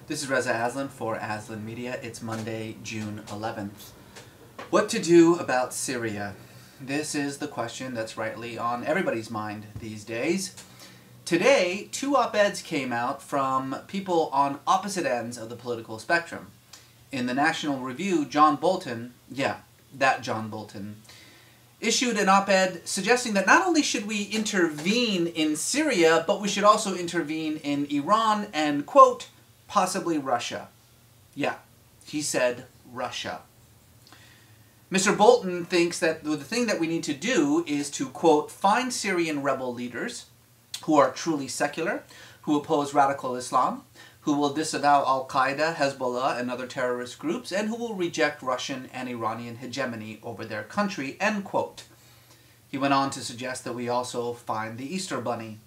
This is Reza Aslan for Aslan Media. It's Monday, June 11th. What to do about Syria? This is the question that's rightly on everybody's mind these days. Today, two op-eds came out from people on opposite ends of the political spectrum. In the National Review, John Bolton, that John Bolton, issued an op-ed suggesting that not only should we intervene in Syria, but we should also intervene in Iran and, quote, possibly Russia. Yeah, he said Russia. Mr. Bolton thinks that the thing that we need to do is to, quote, find Syrian rebel leaders who are truly secular, who oppose radical Islam, who will disavow Al-Qaeda, Hezbollah, and other terrorist groups, and who will reject Russian and Iranian hegemony over their country, end quote. He went on to suggest that we also find the Easter Bunny.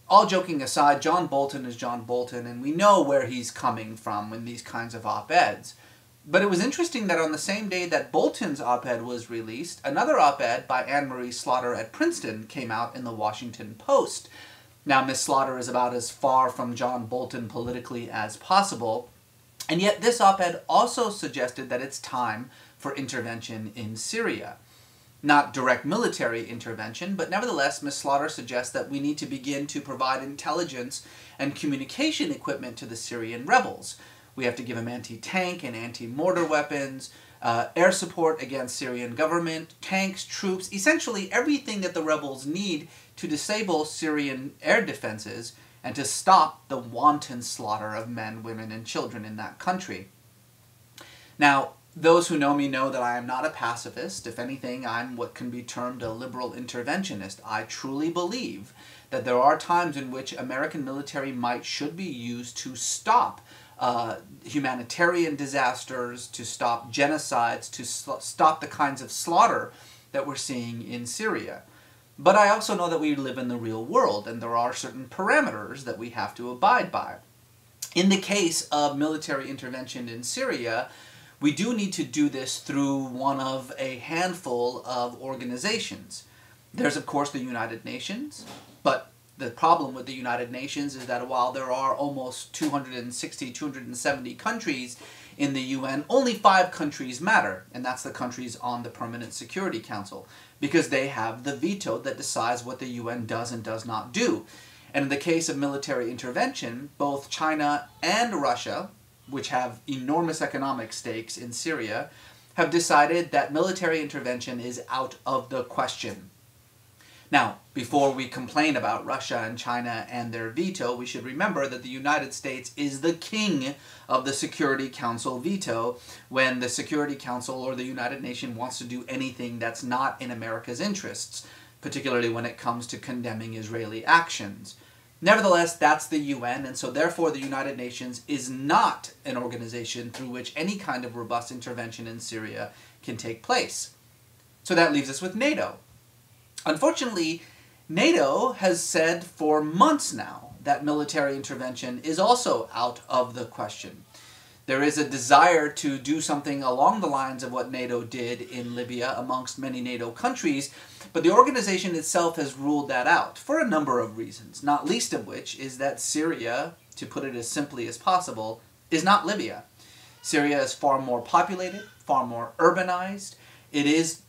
All joking aside, John Bolton is John Bolton, and we know where he's coming from in these kinds of op-eds. But it was interesting that on the same day that Bolton's op-ed was released, another op-ed by Anne-Marie Slaughter at Princeton came out in the Washington Post. Now, Miss Slaughter is about as far from John Bolton politically as possible, and yet this op-ed also suggested that it's time for intervention in Syria. Not direct military intervention, but nevertheless, Ms. Slaughter suggests that we need to begin to provide intelligence and communication equipment to the Syrian rebels. We have to give them anti-tank and anti-mortar weapons, air support against Syrian government, tanks, troops, essentially everything that the rebels need to disable Syrian air defenses and to stop the wanton slaughter of men, women, and children in that country. Now, those who know me know that I am not a pacifist. If anything, I'm what can be termed a liberal interventionist. I truly believe that there are times in which American military might should be used to stop humanitarian disasters, to stop genocides, to stop the kinds of slaughter that we're seeing in Syria. But I also know that we live in the real world, and there are certain parameters that we have to abide by. In the case of military intervention in Syria, we do need to do this through one of a handful of organizations. There's, of course, the United Nations, but the problem with the United Nations is that while there are almost 260, 270 countries in the UN, only 5 countries matter, and that's the countries on the Permanent Security Council, because they have the veto that decides what the UN does and does not do. And in the case of military intervention, both China and Russia, which have enormous economic stakes in Syria, have decided that military intervention is out of the question. Now, before we complain about Russia and China and their veto, we should remember that the United States is the king of the Security Council veto when the Security Council or the United Nations wants to do anything that's not in America's interests, particularly when it comes to condemning Israeli actions. Nevertheless, that's the UN, and so therefore the United Nations is not an organization through which any kind of robust intervention in Syria can take place. So that leaves us with NATO. Unfortunately, NATO has said for months now that military intervention is also out of the question. There is a desire to do something along the lines of what NATO did in Libya amongst many NATO countries, but the organization itself has ruled that out for a number of reasons, not least of which is that Syria, to put it as simply as possible, is not Libya. Syria is far more populated, far more urbanized. It is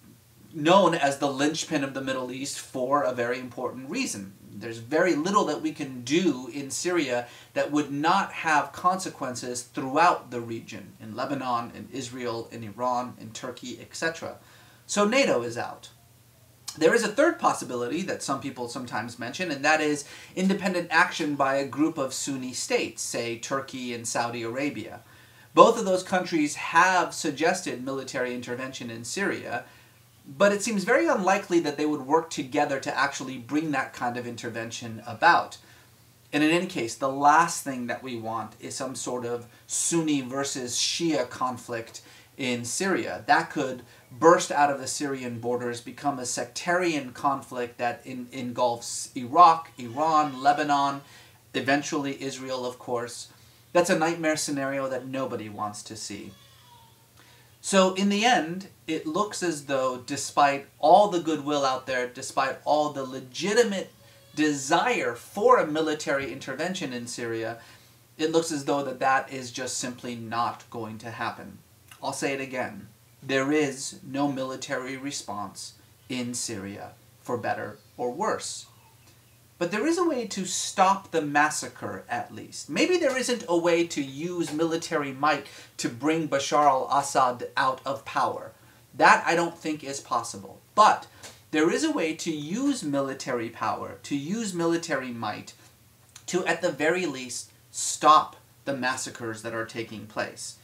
known as the linchpin of the Middle East for a very important reason. There's very little that we can do in Syria that would not have consequences throughout the region, in Lebanon, in Israel, in Iran, in Turkey, etc. So NATO is out. There is a third possibility that some people sometimes mention, and that is independent action by a group of Sunni states, say Turkey and Saudi Arabia. Both of those countries have suggested military intervention in Syria, but it seems very unlikely that they would work together to actually bring that kind of intervention about. And in any case, the last thing that we want is some sort of Sunni versus Shia conflict in Syria. That could burst out of the Syrian borders, become a sectarian conflict that engulfs Iraq, Iran, Lebanon, eventually Israel, of course. That's a nightmare scenario that nobody wants to see. So in the end, it looks as though despite all the goodwill out there, despite all the legitimate desire for a military intervention in Syria, it looks as though that is just simply not going to happen. I'll say it again. There is no military response in Syria, for better or worse. But there is a way to stop the massacre, at least. Maybe there isn't a way to use military might to bring Bashar al-Assad out of power. That I don't think is possible. But there is a way to use military power, to use military might, to at the very least stop the massacres that are taking place.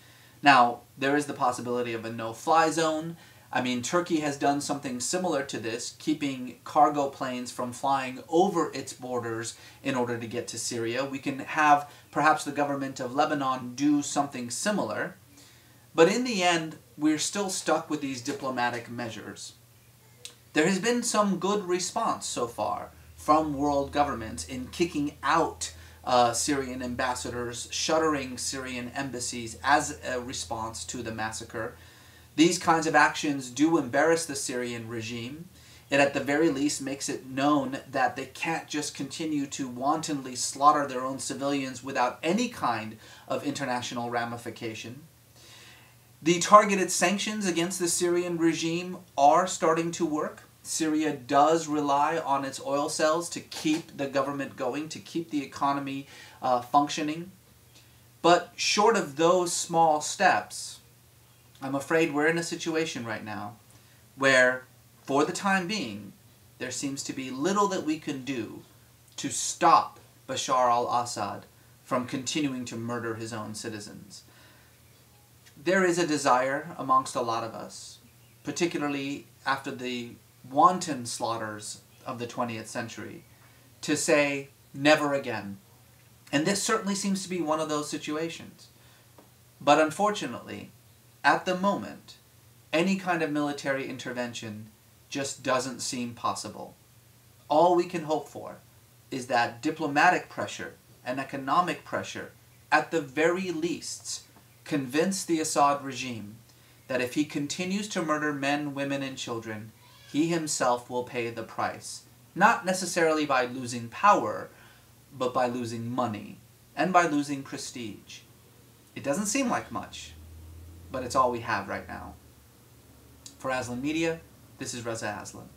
Now, there is the possibility of a no-fly zone. I mean, Turkey has done something similar to this, keeping cargo planes from flying over its borders in order to get to Syria. We can have perhaps the government of Lebanon do something similar. But in the end, we're still stuck with these diplomatic measures. There has been some good response so far from world governments in kicking out Syrian ambassadors, shuttering Syrian embassies as a response to the massacre. These kinds of actions do embarrass the Syrian regime. It at the very least makes it known that they can't just continue to wantonly slaughter their own civilians without any kind of international ramification. The targeted sanctions against the Syrian regime are starting to work. Syria does rely on its oil sales to keep the government going, to keep the economy functioning. But short of those small steps, I'm afraid we're in a situation right now where, for the time being, there seems to be little that we can do to stop Bashar al-Assad from continuing to murder his own citizens. There is a desire amongst a lot of us, particularly after the wanton slaughters of the 20th century, to say never again. And this certainly seems to be one of those situations. But unfortunately, at the moment, any kind of military intervention just doesn't seem possible. All we can hope for is that diplomatic pressure and economic pressure, at the very least, convince the Assad regime that if he continues to murder men, women, and children, he himself will pay the price. Not necessarily by losing power, but by losing money and by losing prestige. It doesn't seem like much, but it's all we have right now. For Aslan Media, this is Reza Aslan.